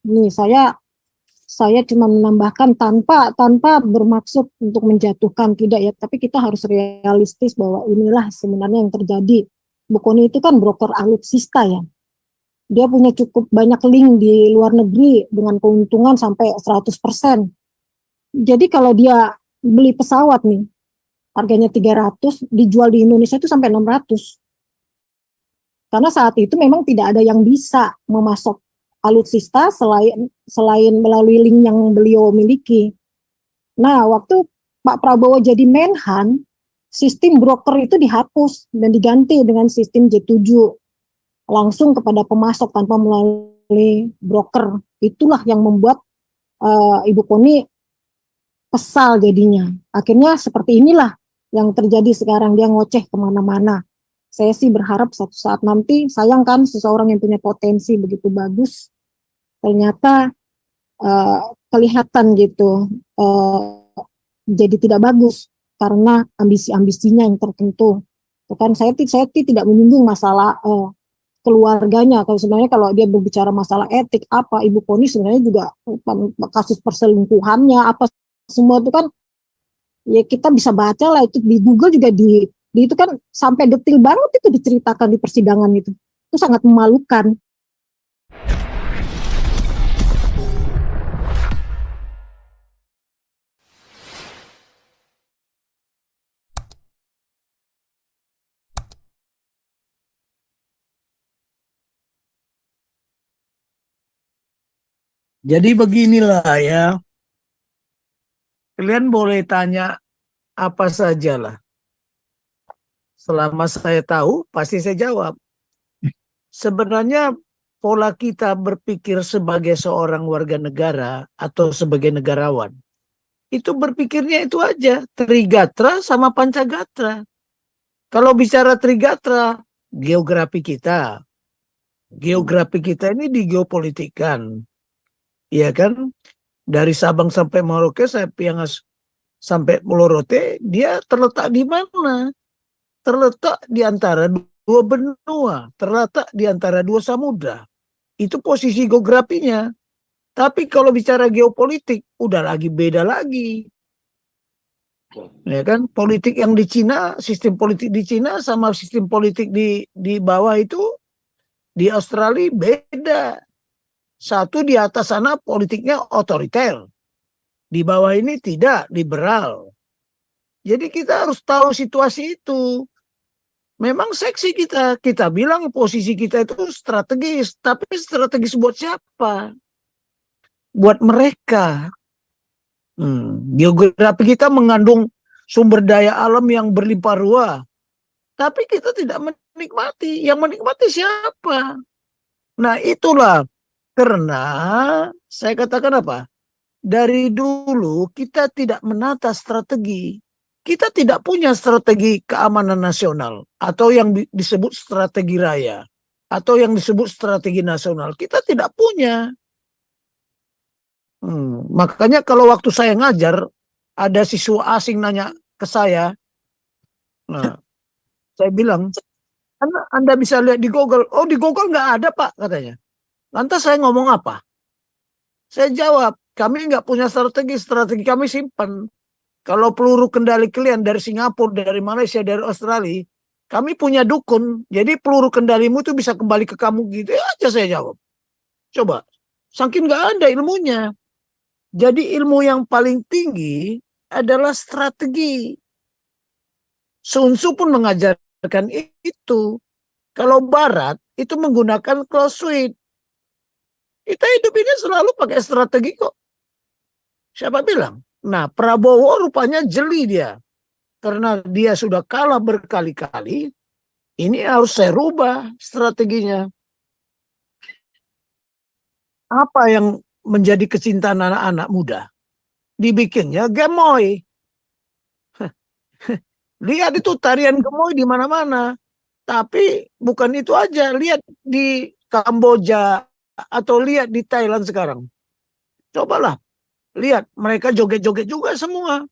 Nih saya cuma menambahkan tanpa tanpa bermaksud untuk menjatuhkan tidak ya, tapi kita harus realistis bahwa inilah sebenarnya yang terjadi. Bu Kony itu kan broker alutsista ya. Dia punya cukup banyak link di luar negeri dengan keuntungan sampai 100%. Jadi kalau dia beli pesawat nih, harganya 300, dijual di Indonesia itu sampai 600. Karena saat itu memang tidak ada yang bisa memasok alutsista selain melalui link yang beliau miliki. Nah, waktu Pak Prabowo jadi Menhan, sistem broker itu dihapus dan diganti dengan sistem J7, langsung kepada pemasok tanpa melalui broker. Itulah yang membuat Ibu Kony kesal jadinya. Akhirnya seperti inilah yang terjadi sekarang, dia ngoceh kemana-mana. Saya sih berharap suatu saat nanti, sayang kan seseorang yang punya potensi begitu bagus, ternyata kelihatan gitu, jadi tidak bagus karena ambisi-ambisinya yang tertentu. Kan saya tidak menyinggung masalah keluarganya. Kalau sebenarnya kalau dia berbicara masalah etik apa, Ibu Kony sebenarnya juga kasus perselingkuhannya apa semua itu kan ya kita bisa baca lah itu di Google juga di itu kan sampai detil banget itu diceritakan di persidangan itu sangat memalukan. Jadi beginilah ya, kalian boleh tanya apa saja lah. Selama saya tahu, pasti saya jawab. Sebenarnya pola kita berpikir sebagai seorang warga negara atau sebagai negarawan, itu berpikirnya itu aja, Trigatra sama Pancagatra. Kalau bicara Trigatra, geografi kita ini digeopolitikan, ya kan? Dari Sabang sampai Merauke, sampai Pulau Rote, dia terletak di mana? Terletak di antara dua benua, terletak di antara dua samudra. Itu posisi geografinya. Tapi kalau bicara geopolitik, udah lagi beda lagi. Ya kan, politik yang di Cina, sistem politik di Cina sama sistem politik di bawah itu di Australia beda. Satu di atas sana politiknya otoriter, di bawah ini tidak liberal. Jadi kita harus tahu situasi itu. Memang seksi kita bilang posisi kita itu strategis, tapi strategis buat siapa? Buat mereka. Geografi kita mengandung sumber daya alam yang berlimpah ruah, tapi kita tidak menikmati. Yang menikmati siapa? Nah itulah karena saya katakan apa? Dari dulu kita tidak menata strategi. Kita tidak punya strategi keamanan nasional atau yang disebut strategi raya atau yang disebut strategi nasional. Kita tidak punya. Makanya kalau waktu saya ngajar, ada siswa asing nanya ke saya, nah, saya bilang, Anda bisa lihat di Google. Oh, di Google nggak ada, Pak, katanya. Lantas saya ngomong apa? Saya jawab, kami nggak punya strategi kami simpan. Kalau peluru kendali kalian dari Singapura, dari Malaysia, dari Australia, kami punya dukun. Jadi peluru kendalimu itu bisa kembali ke kamu gitu aja saya jawab. Coba, saking nggak ada ilmunya. Jadi ilmu yang paling tinggi adalah strategi. Sun Tzu pun mengajarkan itu. Kalau Barat itu menggunakan close. Kita hidup ini selalu pakai strategi kok. Siapa bilang? Nah, Prabowo rupanya jeli dia. Karena dia sudah kalah berkali-kali, ini harus saya rubah strateginya. Apa yang menjadi kecintaan anak-anak muda? Dibikinnya gemoy. Lihat itu tarian gemoy di mana-mana. Tapi bukan itu aja. Lihat di Kamboja atau lihat di Thailand sekarang. Cobalah. Lihat, mereka joget-joget juga semua.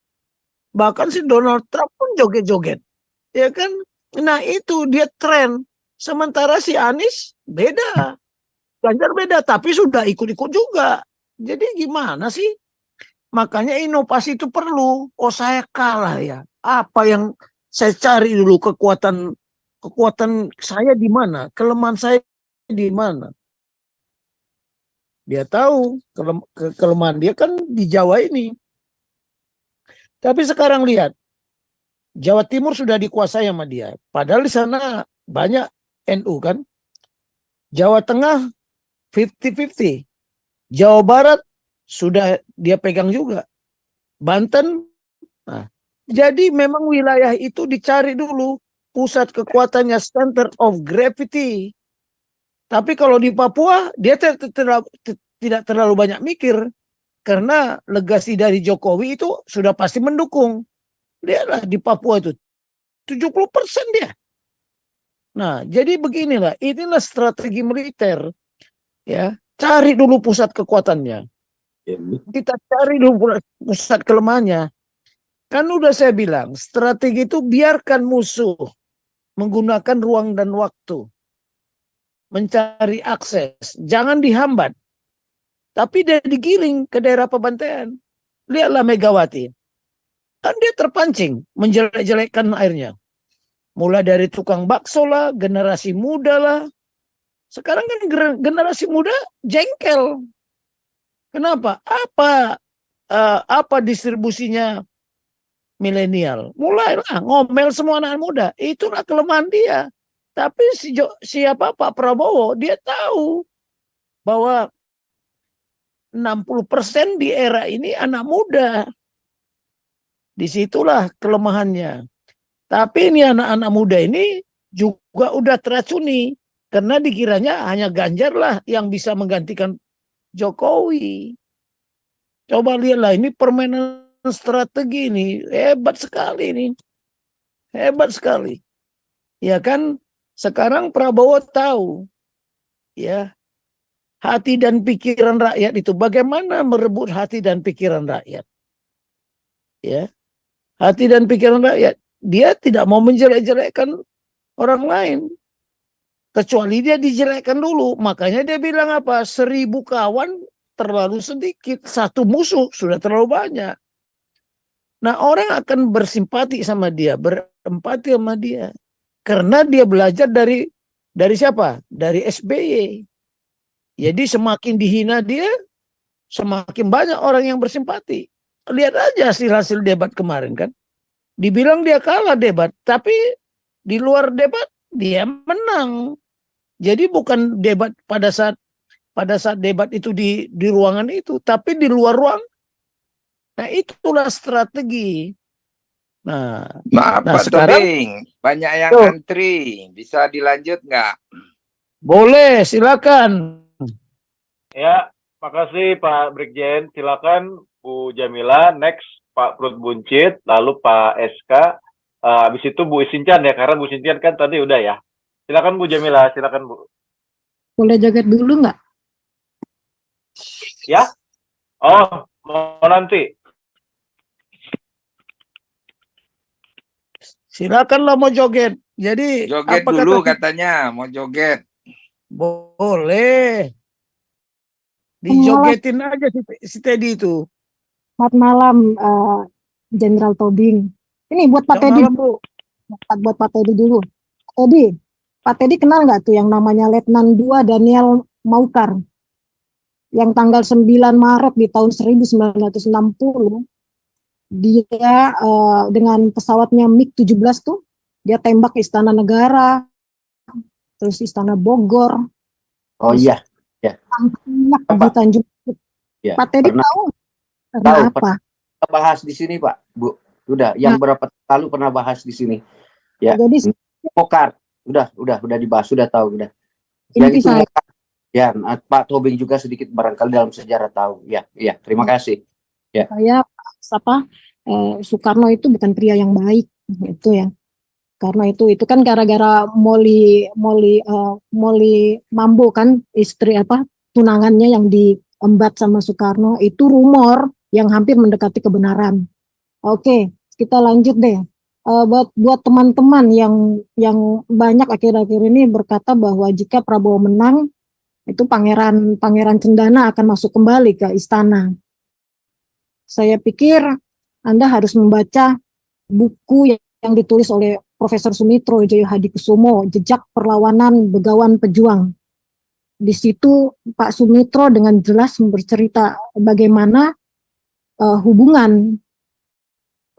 Bahkan si Donald Trump pun joget-joget. Ya kan? Nah itu dia tren. Sementara si Anies beda. Ganjar beda, tapi sudah ikut-ikut juga. Jadi gimana sih? Makanya inovasi itu perlu. Oh, saya kalah ya. Apa yang saya cari dulu, kekuatan saya di mana, kelemahan saya di mana. Dia tahu kelemahan dia kan di Jawa ini. Tapi sekarang lihat, Jawa Timur sudah dikuasai sama dia. Padahal di sana banyak NU kan. Jawa Tengah 50-50. Jawa Barat sudah dia pegang juga. Banten. Nah, jadi memang wilayah itu dicari dulu pusat kekuatannya, center of gravity. Tapi kalau di Papua dia tidak terlalu banyak mikir karena legasi dari Jokowi itu sudah pasti mendukung. Lihatlah di Papua itu 70% dia. Nah, jadi beginilah, inilah strategi militer. Ya, cari dulu pusat kekuatannya. Kita cari dulu pusat kelemahannya. Kan udah saya bilang, strategi itu biarkan musuh menggunakan ruang dan waktu. Mencari akses, jangan dihambat. Tapi dia digiring ke daerah pembantaian. Lihatlah Megawati. Kan dia terpancing menjelek-jelekkan airnya. Mulai dari tukang bakso lah, generasi muda lah. Sekarang kan generasi muda jengkel. Kenapa? Apa distribusinya milenial? Mulailah ngomel semua anak muda. Itulah kelemahan dia. Tapi siapa Pak Prabowo, dia tahu bahwa 60% di era ini anak muda. Disitulah kelemahannya. Tapi ini anak-anak muda ini juga udah teracuni. Karena dikiranya hanya Ganjar lah yang bisa menggantikan Jokowi. Coba lihatlah, ini permainan strategi ini. Hebat sekali ini. Hebat sekali. Ya kan, sekarang Prabowo tahu. Ya, hati dan pikiran rakyat itu. Bagaimana merebut hati dan pikiran rakyat. Ya, hati dan pikiran rakyat. Dia tidak mau menjelek-jelekkan orang lain. Kecuali dia dijelekkan dulu. Makanya dia bilang apa? 1000 kawan terlalu sedikit. 1 musuh sudah terlalu banyak. Nah, orang akan bersimpati sama dia. Berempati sama dia. Karena dia belajar dari siapa? Dari SBY. Jadi semakin dihina dia, semakin banyak orang yang bersimpati. Lihat aja hasil debat kemarin kan. Dibilang dia kalah debat. Tapi di luar debat dia menang. Jadi bukan debat pada saat debat itu di ruangan itu, tapi di luar ruang. Nah, itulah strategi. Nah, Maaf Pak sekarang Tobing, banyak yang antri. Bisa dilanjut nggak? Boleh, silakan. Ya, makasih Pak Brigjen. Silakan Bu Jamila, next Pak Prut Buncit, lalu Pak SK, habis itu Bu Sincan ya, karena Bu Sincan kan tadi udah ya. Silakan Bu Jamila, silakan Bu. Boleh joget dulu nggak? Ya? Oh, mau nanti. Silakanlah mau joget. Jadi Joget apa dulu kata katanya, mau joget. boleh. Dijogetin aja si Teddy itu. Selamat malam, Jenderal Tobing. Ini buat Pak Teddy. Buat Pak Teddy dulu. Pak Teddy kenal nggak tuh yang namanya Letnan II Daniel Maukar? Yang tanggal 9 Maret di tahun 1960, dia dengan pesawatnya MiG-17 tuh, dia tembak Istana Negara, terus Istana Bogor. Oh iya. Ya. Di Tanjung. Ya, Pak Teddy tahu karena apa? Kita bahas di sini Pak, Bu. Udah, yang berapa lalu pernah bahas di sini. Ya. Jadi Pokar, udah dibahas, sudah tahu udah. Yang itu Pokar. Ya, Pak Tobing juga sedikit barangkali dalam sejarah tahu. Ya, terima kasih. Ya. Saya Soekarno itu bukan pria yang baik, itu ya. Karena itu kan gara-gara Molly Mambo kan, istri tunangannya yang diembat sama Soekarno, itu rumor yang hampir mendekati kebenaran. Oke, kita lanjut deh. Buat teman-teman yang banyak akhir-akhir ini berkata bahwa jika Prabowo menang, itu Pangeran Cendana akan masuk kembali ke istana. Saya pikir Anda harus membaca buku yang ditulis oleh Profesor Sumitro Jaya Hadikusumo, Jejak Perlawanan Begawan Pejuang. Di situ Pak Sumitro dengan jelas bercerita bagaimana hubungan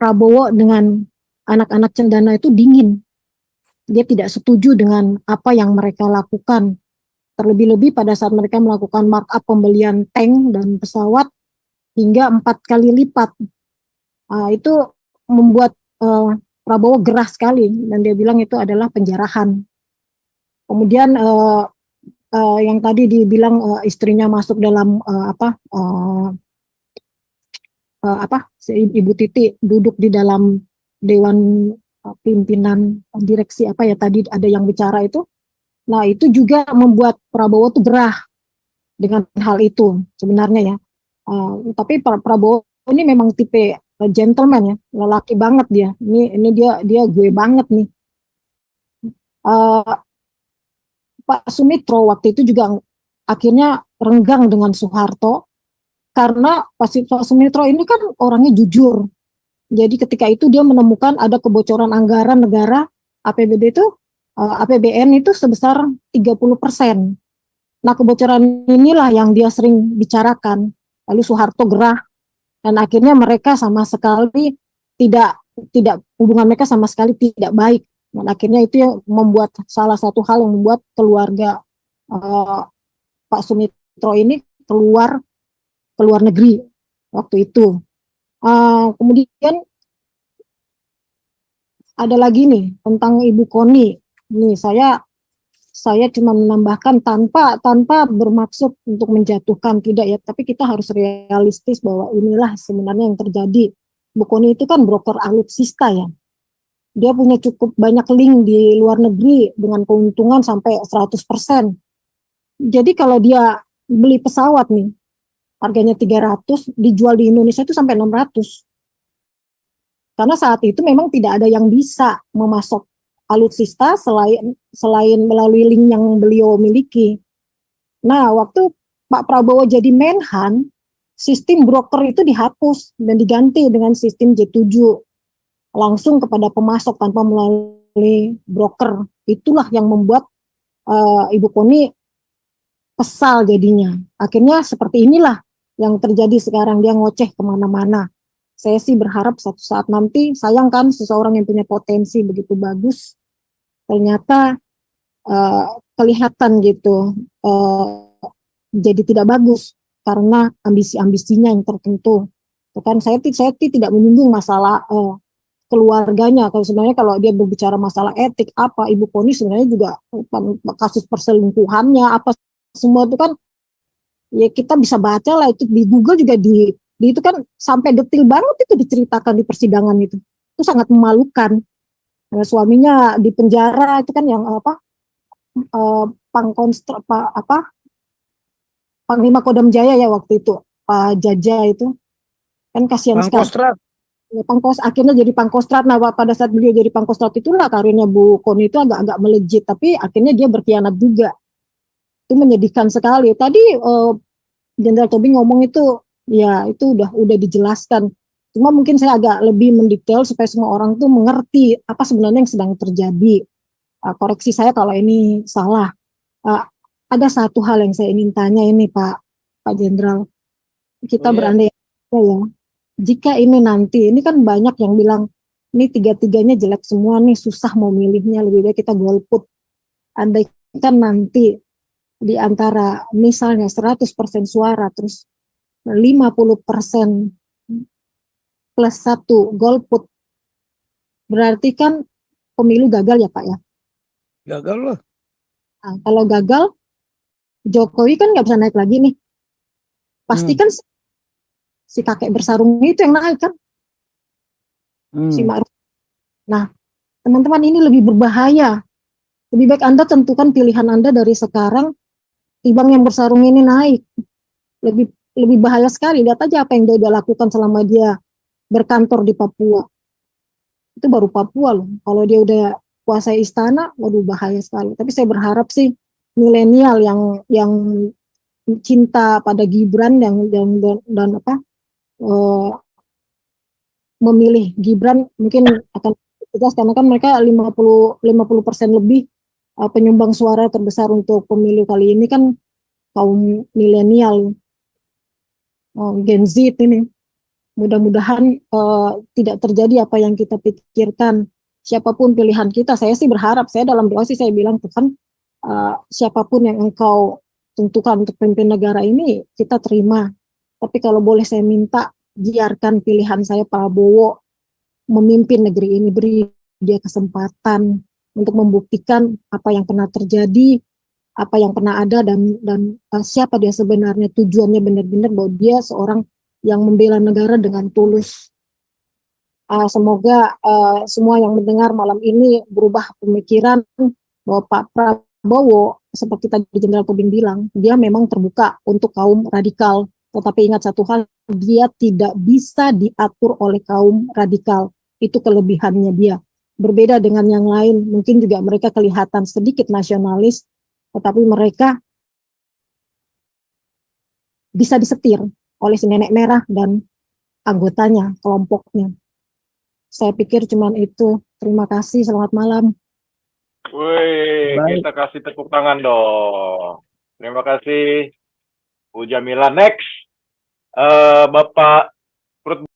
Prabowo dengan anak-anak Cendana itu dingin. Dia tidak setuju dengan apa yang mereka lakukan. Terlebih-lebih pada saat mereka melakukan markup pembelian tank dan pesawat hingga 4 kali lipat. Itu membuat Prabowo gerah sekali dan dia bilang itu adalah penjarahan. Kemudian yang tadi dibilang istrinya masuk dalam Ibu Titi duduk di dalam dewan pimpinan direksi apa ya tadi ada yang bicara itu. Nah itu juga membuat Prabowo tuh gerah dengan hal itu sebenarnya ya. Tapi Prabowo ini memang tipe gentleman ya, lelaki banget dia. Ini dia gue banget nih. Pak Sumitro waktu itu juga akhirnya renggang dengan Soeharto karena Pak Sumitro ini kan orangnya jujur. Jadi ketika itu dia menemukan ada kebocoran anggaran negara APBD itu APBN itu sebesar 30%. Nah kebocoran inilah yang dia sering bicarakan. Lalu Soeharto gerah dan akhirnya mereka sama sekali tidak hubungan mereka sama sekali tidak baik. Dan akhirnya itu yang membuat salah satu hal yang membuat keluarga Pak Sumitro ini keluar negeri waktu itu. Kemudian ada lagi nih tentang Ibu Koni. Nih saya cuma menambahkan tanpa bermaksud untuk menjatuhkan tidak ya, tapi kita harus realistis bahwa inilah sebenarnya yang terjadi. Bu Koni itu kan broker alutsista ya. Dia punya cukup banyak link di luar negeri dengan keuntungan sampai 100%. Jadi kalau dia beli pesawat nih, harganya 300, dijual di Indonesia itu sampai 600. Karena saat itu memang tidak ada yang bisa memasok alutsista selain melalui link yang beliau miliki. Nah, waktu Pak Prabowo jadi Menhan, sistem broker itu dihapus dan diganti dengan sistem J7. Langsung kepada pemasok tanpa melalui broker. Itulah yang membuat Ibu Koni kesal jadinya. Akhirnya seperti inilah yang terjadi sekarang, dia ngoceh kemana-mana. Saya sih berharap suatu saat nanti, sayang kan seseorang yang punya potensi begitu bagus, ternyata kelihatan gitu jadi tidak bagus karena ambisi-ambisinya yang tertentu. Kan saya tidak menyinggung masalah keluarganya. Kalau sebenarnya kalau dia berbicara masalah etik apa, Ibu Koni sebenarnya juga kasus perselingkuhannya apa semua itu kan ya kita bisa baca lah itu di Google juga di itu kan sampai detil banget itu diceritakan di persidangan itu sangat memalukan. Suaminya di penjara itu kan yang Panglima Kodam Jaya ya waktu itu Pak Jaja itu kan kasihan sekali. Akhirnya jadi Pangkostrat. Nah pada saat beliau jadi Pangkostrat itulah karirnya Bu Koni itu agak melejit, tapi akhirnya dia berkhianat juga. Itu menyedihkan sekali. Tadi Jenderal Tobing ngomong itu ya itu udah dijelaskan. Cuma mungkin saya agak lebih mendetail supaya semua orang tuh mengerti apa sebenarnya yang sedang terjadi. Koreksi saya kalau ini salah. Ada satu hal yang saya ingin tanya ini Pak Jenderal. Kita berandai ya. Jika ini nanti, ini kan banyak yang bilang ini tiga-tiganya jelek semua nih, susah mau milihnya, lebih baik kita golput. Andai kan nanti di antara misalnya 100% suara terus 50% plus 1 golput, berarti kan pemilu gagal ya Pak ya? Gagal loh. Nah, kalau gagal, Jokowi kan nggak bisa naik lagi nih. Pasti kan si kakek bersarung itu yang naik kan? Si Ma'ruf. Nah, teman-teman ini lebih berbahaya. Lebih baik Anda tentukan pilihan Anda dari sekarang, timbang yang bersarung ini naik. Lebih bahaya sekali. Lihat aja apa yang dia udah lakukan selama dia berkantor di Papua. Itu baru Papua loh. Kalau dia udah kuasai istana, waduh bahaya sekali. Tapi saya berharap sih milenial yang cinta pada Gibran dan apa memilih Gibran mungkin akan tegas karena kan mereka 50% lebih penyumbang suara terbesar untuk pemilu kali ini kan kaum milenial, Gen Z ini. Mudah-mudahan tidak terjadi apa yang kita pikirkan. Siapapun pilihan kita, saya sih berharap, saya dalam doa sih saya bilang Tuhan, siapapun yang engkau tentukan untuk pemimpin negara ini kita terima. Tapi kalau boleh saya minta, biarkan pilihan saya Prabowo memimpin negeri ini, beri dia kesempatan untuk membuktikan apa yang pernah terjadi, apa yang pernah ada dan siapa dia sebenarnya, tujuannya benar-benar bahwa dia seorang yang membela negara dengan tulus. Semoga semua yang mendengar malam ini berubah pemikiran bahwa Pak Prabowo seperti tadi Jenderal Tobing bilang, dia memang terbuka untuk kaum radikal. Tetapi ingat satu hal, dia tidak bisa diatur oleh kaum radikal. Itu kelebihannya dia. Berbeda dengan yang lain, mungkin juga mereka kelihatan sedikit nasionalis, tetapi mereka bisa disetir oleh si nenek merah dan anggotanya, kelompoknya. Saya pikir cuma itu. Terima kasih, selamat malam. Wih, Baik. kita kasih tepuk tangan dong. Terima kasih Bu Jamila. Next, Bapak Prut